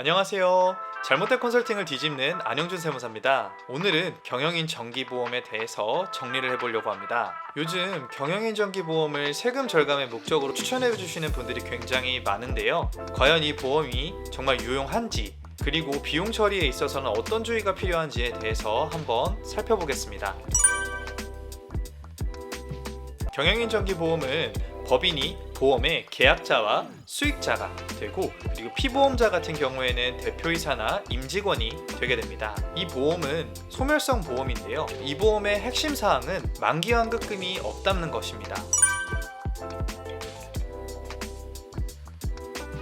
안녕하세요. 잘못된 컨설팅을 뒤집는 안영준 세무사입니다. 오늘은 경영인 정기보험에 대해서 정리를 해보려고 합니다. 요즘 경영인 정기보험을 세금 절감의 목적으로 추천해 주시는 분들이 굉장히 많은데요. 과연 이 보험이 정말 유용한지, 그리고 비용 처리에 있어서는 어떤 주의가 필요한지에 대해서 한번 살펴보겠습니다. 경영인 정기보험은 법인이 보험의 계약자와 수익자가 되고, 그리고 피보험자 같은 경우에는 대표이사나 임직원이 되게 됩니다. 이 보험은 소멸성 보험인데요. 이 보험의 핵심 사항은 만기 환급금이 없다는 것입니다.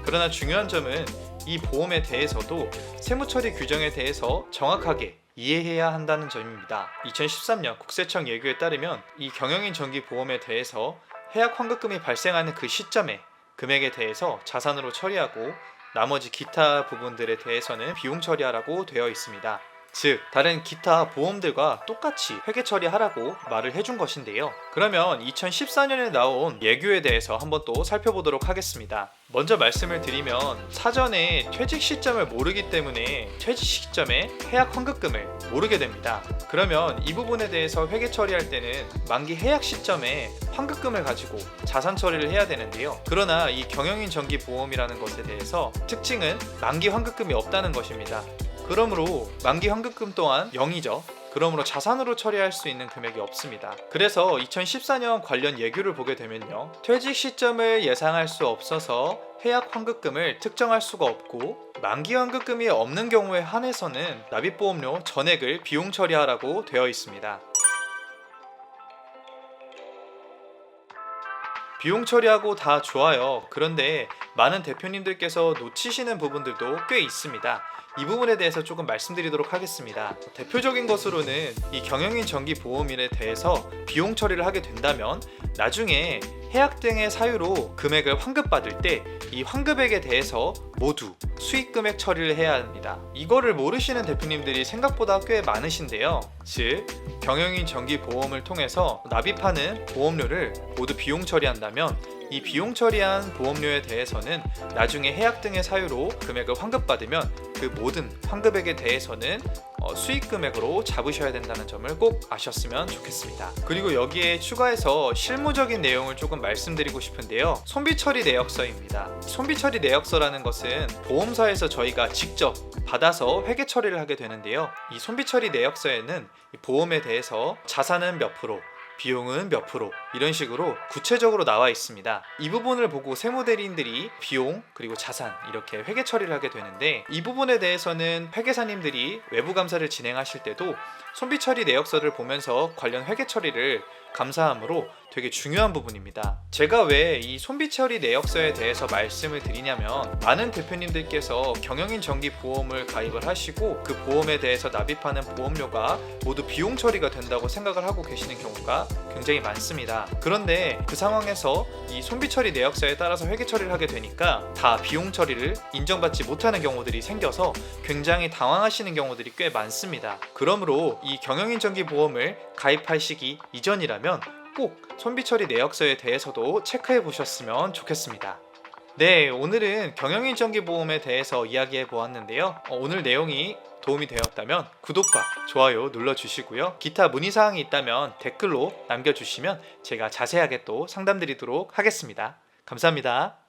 그러나 중요한 점은 이 보험에 대해서도 세무처리 규정에 대해서 정확하게 이해해야 한다는 점입니다. 2013년 국세청 예규에 따르면 이 경영인 정기보험에 대해서 해약 환급금이 발생하는 그 시점에 금액에 대해서 자산으로 처리하고, 나머지 기타 부분들에 대해서는 비용 처리하라고 되어 있습니다. 즉, 다른 기타 보험들과 똑같이 회계 처리하라고 말을 해준 것인데요. 그러면 2014년에 나온 예규에 대해서 한번 또 살펴보도록 하겠습니다. 먼저 말씀을 드리면, 사전에 퇴직 시점을 모르기 때문에 퇴직 시점에 해약 환급금을 모르게 됩니다. 그러면 이 부분에 대해서 회계 처리할 때는 만기 해약 시점에 환급금을 가지고 자산 처리를 해야 되는데요. 그러나 이 경영인 정기보험이라는 것에 대해서 특징은 만기 환급금이 없다는 것입니다. 그러므로 만기 환급금 또한 0이죠. 그러므로 자산으로 처리할 수 있는 금액이 없습니다. 그래서 2014년 관련 예규를 보게 되면요, 퇴직 시점을 예상할 수 없어서 해약 환급금을 특정할 수가 없고, 만기 환급금이 없는 경우에 한해서는 납입보험료 전액을 비용 처리하라고 되어 있습니다. 비용 처리하고 다 좋아요. 그런데 많은 대표님들께서 놓치시는 부분들도 꽤 있습니다. 이 부분에 대해서 조금 말씀드리도록 하겠습니다. 대표적인 것으로는 이 경영인 정기보험인에 대해서 비용 처리를 하게 된다면 나중에 해약 등의 사유로 금액을 환급받을 때 이 환급액에 대해서 모두 수익금액 처리를 해야 합니다. 이거를 모르시는 대표님들이 생각보다 꽤 많으신데요. 즉, 경영인 정기보험을 통해서 납입하는 보험료를 모두 비용 처리한다면 이 비용 처리한 보험료에 대해서는 나중에 해약 등의 사유로 금액을 환급받으면 그 모든 환급액에 대해서는 수익금액으로 잡으셔야 된다는 점을 꼭 아셨으면 좋겠습니다. 그리고 여기에 추가해서 실무적인 내용을 조금 말씀드리고 싶은데요. 손비처리 내역서입니다. 손비처리 내역서라는 것은 보험사에서 저희가 직접 받아서 회계 처리를 하게 되는데요. 이 손비처리 내역서에는 보험에 대해서 자산은 몇 프로, 비용은 몇 프로, 이런 식으로 구체적으로 나와 있습니다. 이 부분을 보고 세무대리인들이 비용 그리고 자산 이렇게 회계 처리를 하게 되는데, 이 부분에 대해서는 회계사님들이 외부 감사를 진행하실 때도 손비처리 내역서를 보면서 관련 회계 처리를 감사함으로 되게 중요한 부분입니다. 제가 왜 이 손비처리 내역서에 대해서 말씀을 드리냐면, 많은 대표님들께서 경영인 정기보험을 가입을 하시고 그 보험에 대해서 납입하는 보험료가 모두 비용 처리가 된다고 생각을 하고 계시는 경우가 굉장히 많습니다. 그런데 그 상황에서 이 손비처리 내역서에 따라서 회계 처리를 하게 되니까 다 비용 처리를 인정받지 못하는 경우들이 생겨서 굉장히 당황하시는 경우들이 꽤 많습니다. 그러므로 이 경영인 정기보험을 가입하시기 이전이라면 꼭 손비처리 내역서에 대해서도 체크해 보셨으면 좋겠습니다. 네, 오늘은 경영인 정기보험에 대해서 이야기해 보았는데요. 오늘 내용이 도움이 되었다면 구독과 좋아요 눌러주시고요. 기타 문의사항이 있다면 댓글로 남겨주시면 제가 자세하게 또 상담드리도록 하겠습니다. 감사합니다.